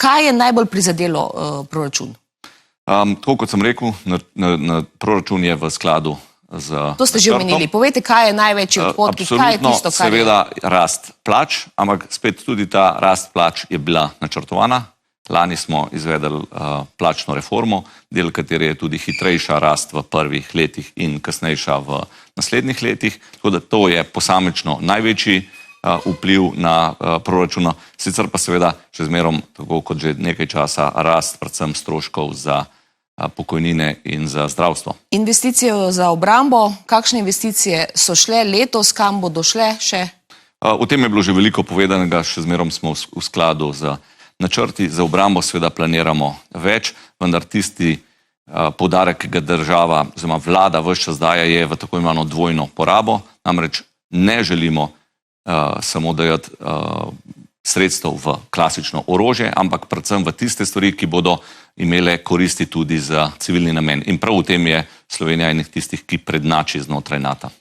Kaj je najbolj prizadelo proračun? Tako kot sem rekel, proračun je v skladu z načrtom. To ste že omenili. Povejte, kaj je največji odhodki, kaj je tisto, kar je... Seveda rast plač, ampak spet tudi ta rast plač je bila načrtovana. Lani smo izvedeli plačno reformo, del katere je tudi hitrejša rast v prvih letih in kasnejša v naslednjih letih. Tako da to je posamično največji vpliv na proračuno. Sicer pa seveda še zmerom, tako kot že nekaj časa, rast predvsem stroškov za pokojnine in za zdravstvo. Investicije za obrambo, kakšne investicije so šle letos, kam bodo šle še? O tem je bilo že veliko povedanega, še zmerom smo v skladu z načrti. Za obrambo seveda planiramo več, vendar tisti poudarek, ki ga država oziroma vlada ves čas daje, je v tako imenovano dvojno porabo. Namreč ne želimo samo dajati sredstev v klasično orožje, ampak predvsem v tiste stvari, ki bodo imele koristi tudi za civilni namen. In prav v tem je Slovenija enih tistih, ki prednjači znotraj NATO.